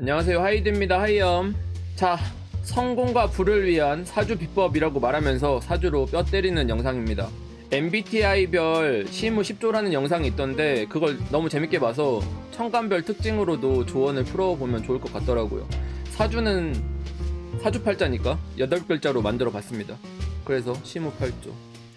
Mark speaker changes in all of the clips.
Speaker 1: 안녕하세요, 하이드입니다. 하이엄. 자, 성공과 부를 위한 사주 비법이라고 말하면서 사주로 뼈 때리는 영상입니다. MBTI별 시무 10조라는 영상이 있던데 그걸 너무 재밌게 봐서 천간별 특징으로도 조언을 풀어보면 좋을 것 같더라고요. 사주는 사주팔자니까 8글자로 만들어 봤습니다. 그래서 시무 8조.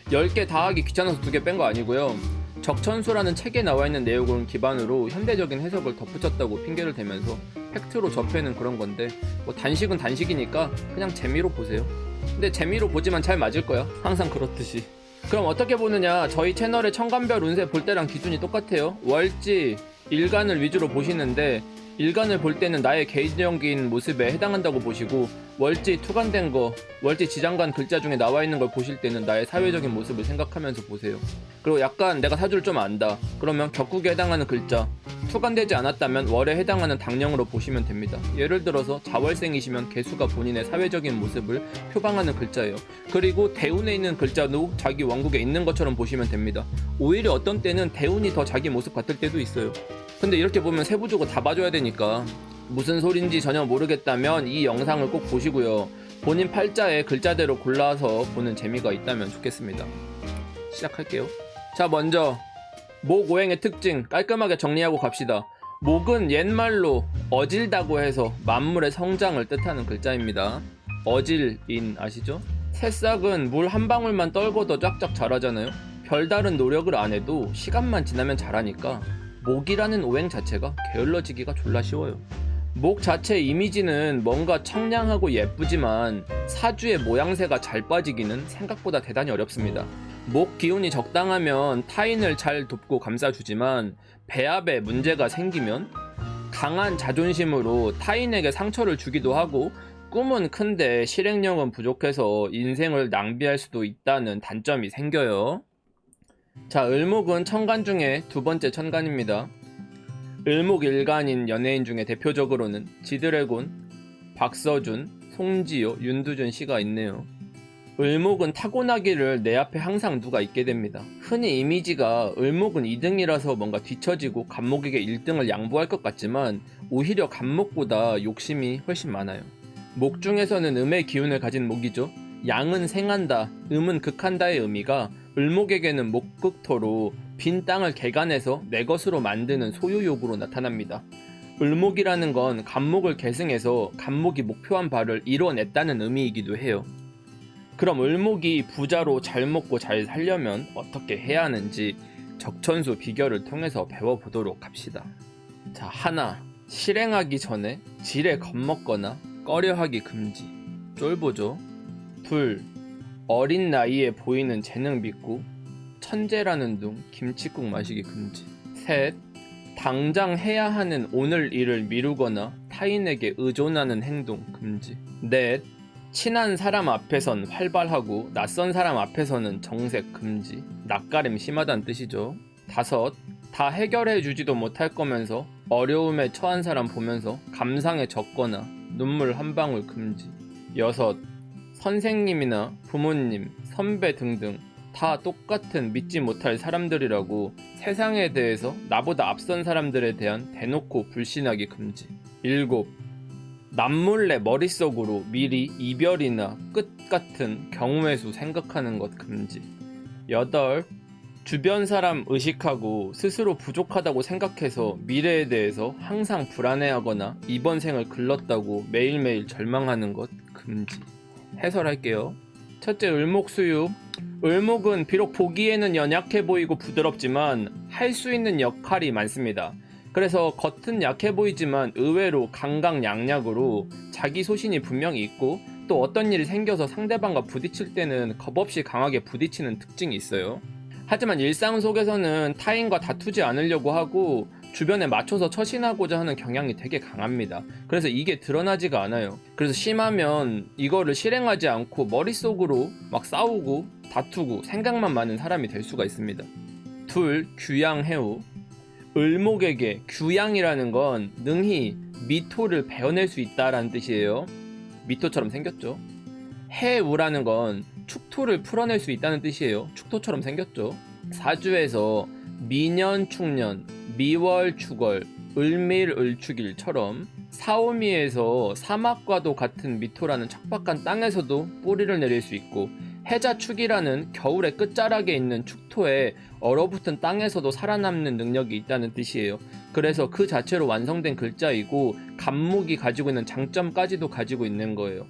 Speaker 1: 10개 다 하기 귀찮아서 2개 뺀 거 아니고요. 적천수라는 책에 나와 있는 내용을 기반으로 현대적인 해석을 덧붙였다고 핑계를 대면서 팩트로 접해는 그런 건데, 뭐 단식은 단식이니까 그냥 재미로 보세요. 근데 재미로 보지만 잘 맞을 거야. 항상 그렇듯이. 그럼 어떻게 보느냐? 저희 채널의 천간별 운세 볼 때랑 기준이 똑같아요. 월지, 일간을 위주로 보시는데 일간을 볼 때는 나의 개인적인 모습에 해당한다고 보시고, 월지 투간된 거, 월지 지장간 글자 중에 나와 있는 걸 보실 때는 나의 사회적인 모습을 생각하면서 보세요. 그리고 약간 내가 사주를 좀 안다, 그러면 격국에 해당하는 글자, 투간되지 않았다면 월에 해당하는 당령으로 보시면 됩니다. 예를 들어서 자월생이시면 개수가 본인의 사회적인 모습을 표방하는 글자예요. 그리고 대운에 있는 글자도 자기 원국에 있는 것처럼 보시면 됩니다. 오히려 어떤 때는 대운이 더 자기 모습 같을 때도 있어요. 근데 이렇게 보면 세부적으로 다 봐줘야 되니까 무슨 소린지 전혀 모르겠다면 이 영상을 꼭 보시고요. 본인 팔자에 글자대로 골라서 보는 재미가 있다면 좋겠습니다. 시작할게요. 자, 먼저 목 오행의 특징 깔끔하게 정리하고 갑시다. 목은 옛말로 어질다고 해서 만물의 성장을 뜻하는 글자입니다. 어질인 아시죠? 새싹은 물 한 방울만 떨궈도 쫙쫙 자라잖아요. 별다른 노력을 안 해도 시간만 지나면 자라니까 목이라는 오행 자체가 게을러지기가 졸라 쉬워요. 목 자체 이미지는 뭔가 청량하고 예쁘지만 사주의 모양새가 잘 빠지기는 생각보다 대단히 어렵습니다. 목 기운이 적당하면 타인을 잘 돕고 감싸주지만 배합에 문제가 생기면 강한 자존심으로 타인에게 상처를 주기도 하고, 꿈은 큰데 실행력은 부족해서 인생을 낭비할 수도 있다는 단점이 생겨요. 자, 을목은 천간 중에 두 번째 천간입니다. 을목일간인 연예인 중에 대표적으로는 지드래곤, 박서준, 송지효, 윤두준 씨가 있네요. 을목은 타고나기를 내 앞에 항상 누가 있게 됩니다. 흔히 이미지가 을목은 2등이라서 뭔가 뒤처지고 간목에게 1등을 양보할 것 같지만 오히려 간목보다 욕심이 훨씬 많아요. 목 중에서는 음의 기운을 가진 목이죠. 양은 생한다, 음은 극한다의 의미가 을목에게는 목극토로 빈 땅을 개간해서 내 것으로 만드는 소유욕으로 나타납니다. 을목이라는 건 간목을 계승해서 간목이 목표한 바를 이뤄냈다는 의미이기도 해요. 그럼 을목이 부자로 잘 먹고 잘 살려면 어떻게 해야 하는지 적천수 비결을 통해서 배워보도록 합시다. 자, 하나, 실행하기 전에 지레 겁먹거나 꺼려하기 금지. 쫄보죠. 둘, 어린 나이에 보이는 재능 믿고 천재라는 둥 김칫국 마시기 금지. 셋, 당장 해야 하는 오늘 일을 미루거나 타인에게 의존하는 행동 금지. 넷, 친한 사람 앞에선 활발하고 낯선 사람 앞에서는 정색 금지. 낯가림 심하다는 뜻이죠. 다섯, 다 해결해 주지도 못할 거면서 어려움에 처한 사람 보면서 감상에 젖거나 눈물 한 방울 금지. 여섯, 선생님이나 부모님, 선배 등등 다 똑같은 믿지 못할 사람들이라고 세상에 대해서 나보다 앞선 사람들에 대한 대놓고 불신하기 금지. 일곱, 남몰래 머릿속으로 미리 이별이나 끝 같은 경우의 수 생각하는 것 금지. 여덟, 주변 사람 의식하고 스스로 부족하다고 생각해서 미래에 대해서 항상 불안해하거나 이번 생을 글렀다고 매일매일 절망하는 것 금지. 해설할게요. 첫째, 을목수유. 을목은 비록 보기에는 연약해 보이고 부드럽지만 할 수 있는 역할이 많습니다. 그래서 겉은 약해 보이지만 의외로 강강약약으로 자기 소신이 분명히 있고, 또 어떤 일이 생겨서 상대방과 부딪힐 때는 겁없이 강하게 부딪히는 특징이 있어요. 하지만 일상 속에서는 타인과 다투지 않으려고 하고 주변에 맞춰서 처신하고자 하는 경향이 되게 강합니다. 그래서 이게 드러나지가 않아요. 그래서 심하면 이거를 실행하지 않고 머릿속으로 막 싸우고 다투고 생각만 많은 사람이 될 수가 있습니다. 둘, 규양해우. 을목에게 규양이라는 건 능히 미토를 베어낼 수 있다라는 뜻이에요. 미토처럼 생겼죠. 해우라는 건 축토를 풀어낼 수 있다는 뜻이에요. 축토처럼 생겼죠. 사주에서 미년, 축년, 미월, 축월, 을밀, 을축일처럼 사오미에서 사막과도 같은 미토라는 척박한 땅에서도 뿌리를 내릴 수 있고, 해자축이라는 겨울의 끝자락에 있는 축토에 얼어붙은 땅에서도 살아남는 능력이 있다는 뜻이에요. 그래서 그 자체로 완성된 글자이고 간목이 가지고 있는 장점까지도 가지고 있는 거예요.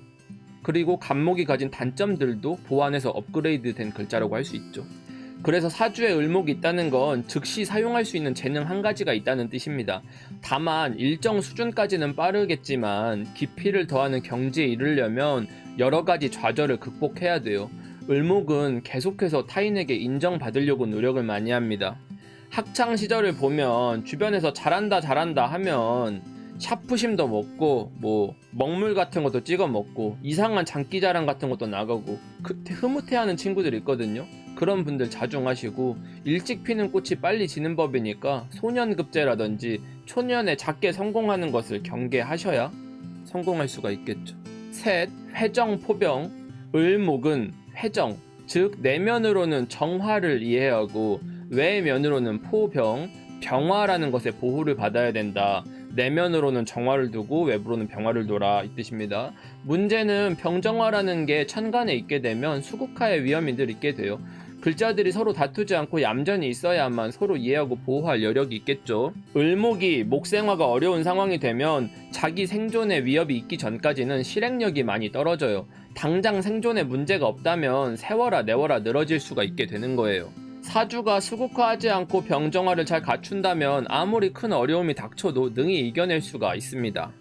Speaker 1: 그리고 간목이 가진 단점들도 보완해서 업그레이드 된 글자라고 할 수 있죠. 그래서 사주에 을목이 있다는 건 즉시 사용할 수 있는 재능 한 가지가 있다는 뜻입니다. 다만 일정 수준까지는 빠르겠지만 깊이를 더하는 경지에 이르려면 여러 가지 좌절을 극복해야 돼요. 을목은 계속해서 타인에게 인정받으려고 노력을 많이 합니다. 학창 시절을 보면 주변에서 잘한다 하면 샤프심도 먹고 먹물 같은 것도 찍어 먹고 이상한 장기자랑 같은 것도 나가고 흐뭇해하는 친구들이 있거든요. 그런 분들 자중하시고, 일찍 피는 꽃이 빨리 지는 법이니까 소년급제라든지 초년에 작게 성공하는 것을 경계하셔야 성공할 수가 있겠죠. 셋, 회정포병. 을목은 회정, 즉 내면으로는 정화를 이해하고 외면으로는 포병, 병화라는 것에 보호를 받아야 된다. 내면으로는 정화를 두고 외부로는 병화를 둬라, 이 뜻입니다. 문제는 병정화라는 게 천간에 있게 되면 수국화의 위험이 늘 있게 돼요. 글자들이 서로 다투지 않고 얌전히 있어야만 서로 이해하고 보호할 여력이 있겠죠. 을목이 목생화가 어려운 상황이 되면 자기 생존에 위협이 있기 전까지는 실행력이 많이 떨어져요. 당장 생존에 문제가 없다면 세워라 내워라 늘어질 수가 있게 되는 거예요. 사주가 수국화하지 않고 병정화를 잘 갖춘다면 아무리 큰 어려움이 닥쳐도 능히 이겨낼 수가 있습니다.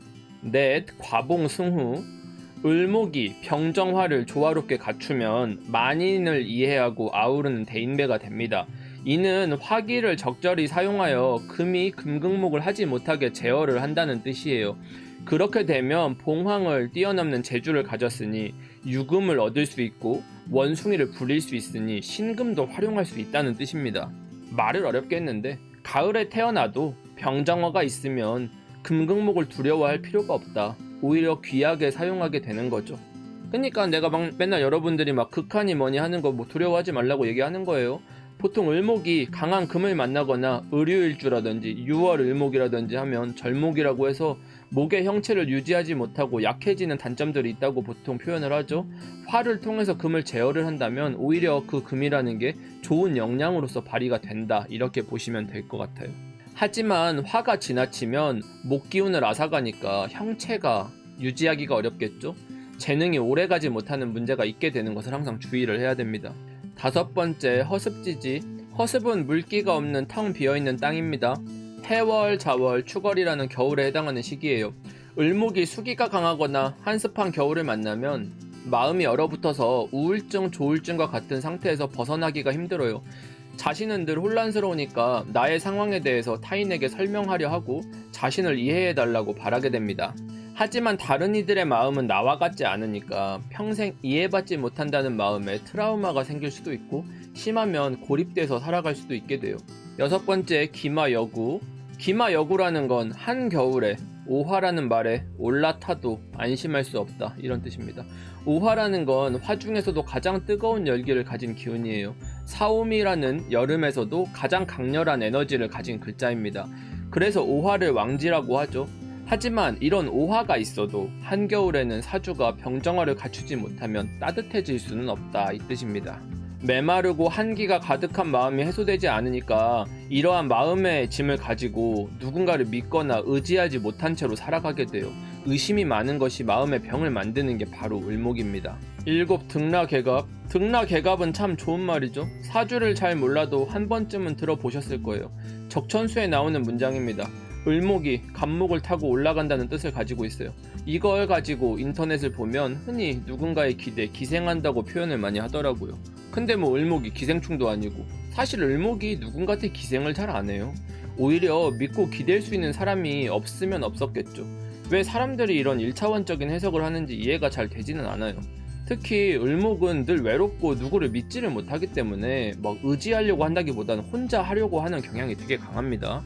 Speaker 1: 넷, 과봉승후. 을목이 병정화를 조화롭게 갖추면 만인을 이해하고 아우르는 대인배가 됩니다. 이는 화기를 적절히 사용하여 금이 금극목을 하지 못하게 제어를 한다는 뜻이에요. 그렇게 되면 봉황을 뛰어넘는 재주를 가졌으니 유금을 얻을 수 있고 원숭이를 부릴 수 있으니 신금도 활용할 수 있다는 뜻입니다. 말을 어렵게 했는데 가을에 태어나도 병정화가 있으면 금극목을 두려워할 필요가 없다. 오히려 귀하게 사용하게 되는 거죠. 그러니까 내가 맨날 여러분들이 극한이 뭐니 하는 거 두려워하지 말라고 얘기하는 거예요. 보통 을목이 강한 금을 만나거나 을유일주라든지 유월을목이라든지 하면 절목이라고 해서 목의 형체를 유지하지 못하고 약해지는 단점들이 있다고 보통 표현을 하죠. 화를 통해서 금을 제어를 한다면 오히려 그 금이라는 게 좋은 역량으로서 발휘가 된다, 이렇게 보시면 될 것 같아요. 하지만 화가 지나치면 목 기운을 앗아가니까 형체가 유지하기가 어렵겠죠. 재능이 오래가지 못하는 문제가 있게 되는 것을 항상 주의를 해야 됩니다. 다섯 번째, 허습지지. 허습은 물기가 없는 텅 비어있는 땅입니다. 해월, 자월, 추걸이라는 겨울에 해당하는 시기예요. 을목이 수기가 강하거나 한습한 겨울을 만나면 마음이 얼어붙어서 우울증, 조울증과 같은 상태에서 벗어나기가 힘들어요. 자신은 늘 혼란스러우니까 나의 상황에 대해서 타인에게 설명하려 하고 자신을 이해해달라고 바라게 됩니다. 하지만 다른 이들의 마음은 나와 같지 않으니까 평생 이해받지 못한다는 마음에 트라우마가 생길 수도 있고 심하면 고립돼서 살아갈 수도 있게 돼요. 여섯 번째, 기마여구. 기마여구라는 건 한겨울에 오화라는 말에 올라타도 안심할 수 없다, 이런 뜻입니다. 오화라는 건 화 중에서도 가장 뜨거운 열기를 가진 기운이에요. 사오미라는 여름에서도 가장 강렬한 에너지를 가진 글자입니다. 그래서 오화를 왕지라고 하죠. 하지만 이런 오화가 있어도 한겨울에는 사주가 병정화를 갖추지 못하면 따뜻해질 수는 없다, 이 뜻입니다. 메마르고 한기가 가득한 마음이 해소되지 않으니까 이러한 마음의 짐을 가지고 누군가를 믿거나 의지하지 못한 채로 살아가게 돼요. 의심이 많은 것이 마음의 병을 만드는 게 바로 을목입니다. 7. 등라개갑. 등라개갑은 참 좋은 말이죠. 사주를 잘 몰라도 한 번쯤은 들어보셨을 거예요. 적천수에 나오는 문장입니다. 을목이 갑목을 타고 올라간다는 뜻을 가지고 있어요. 이걸 가지고 인터넷을 보면 흔히 누군가의 기대에 기생한다고 표현을 많이 하더라고요. 근데 을목이 기생충도 아니고 사실 을목이 누군가한테 기생을 잘 안 해요. 오히려 믿고 기댈 수 있는 사람이 없으면 없었겠죠. 왜 사람들이 이런 1차원적인 해석을 하는지 이해가 잘 되지는 않아요. 특히 을목은 늘 외롭고 누구를 믿지를 못하기 때문에 의지하려고 한다기보다는 혼자 하려고 하는 경향이 되게 강합니다.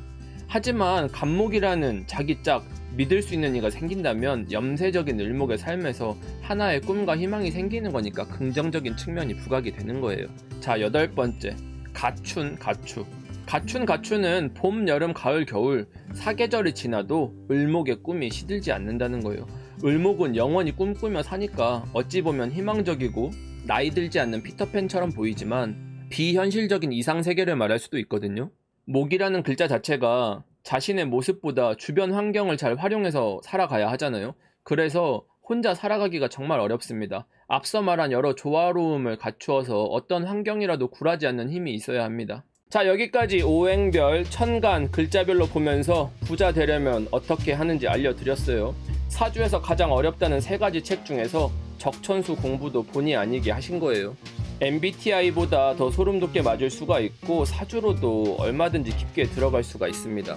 Speaker 1: 하지만 갑목이라는 자기 짝 믿을 수 있는 이가 생긴다면 염세적인 을목의 삶에서 하나의 꿈과 희망이 생기는 거니까 긍정적인 측면이 부각이 되는 거예요. 자, 8번째, 가춘, 가축. 가춘은 봄, 여름, 가을, 겨울 4계절이 지나도 을목의 꿈이 시들지 않는다는 거예요. 을목은 영원히 꿈꾸며 사니까 어찌 보면 희망적이고 나이 들지 않는 피터팬처럼 보이지만 비현실적인 이상세계를 말할 수도 있거든요. 목이라는 글자 자체가 자신의 모습보다 주변 환경을 잘 활용해서 살아가야 하잖아요. 그래서 혼자 살아가기가 정말 어렵습니다. 앞서 말한 여러 조화로움을 갖추어서 어떤 환경이라도 굴하지 않는 힘이 있어야 합니다. 자, 여기까지 오행별, 천간, 글자별로 보면서 부자 되려면 어떻게 하는지 알려드렸어요. 사주에서 가장 어렵다는 3가지 책 중에서 적천수 공부도 본의 아니게 하신 거예요. MBTI보다 더 소름 돋게 맞을 수가 있고 사주로도 얼마든지 깊게 들어갈 수가 있습니다.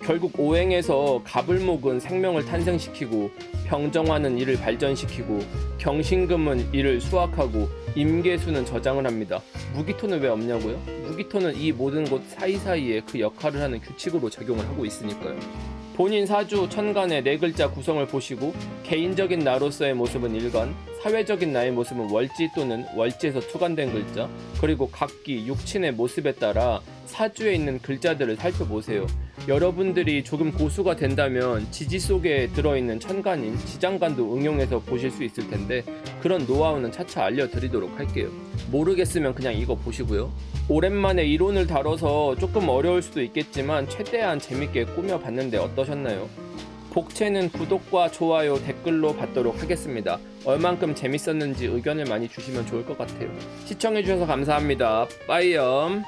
Speaker 1: 결국 오행에서 갑을목은 생명을 탄생시키고 병정화는 이를 발전시키고 경신금은 이를 수확하고 임계수는 저장을 합니다. 무기토는 왜 없냐고요? 무기토는 이 모든 곳 사이사이에 그 역할을 하는 규칙으로 작용을 하고 있으니까요. 본인 사주 천간의 4글자 구성을 보시고 개인적인 나로서의 모습은 일간, 사회적인 나의 모습은 월지 또는 월지에서 투간된 글자, 그리고 각기 육친의 모습에 따라 사주에 있는 글자들을 살펴보세요. 여러분들이 조금 고수가 된다면 지지 속에 들어있는 천간인 지장간도 응용해서 보실 수 있을 텐데 그런 노하우는 차차 알려드리도록 할게요. 모르겠으면 그냥 이거 보시고요. 오랜만에 이론을 다뤄서 조금 어려울 수도 있겠지만 최대한 재밌게 꾸며봤는데 어떠셨나요? 복채는 구독과 좋아요, 댓글로 받도록 하겠습니다. 얼만큼 재밌었는지 의견을 많이 주시면 좋을 것 같아요. 시청해주셔서 감사합니다. 빠이염.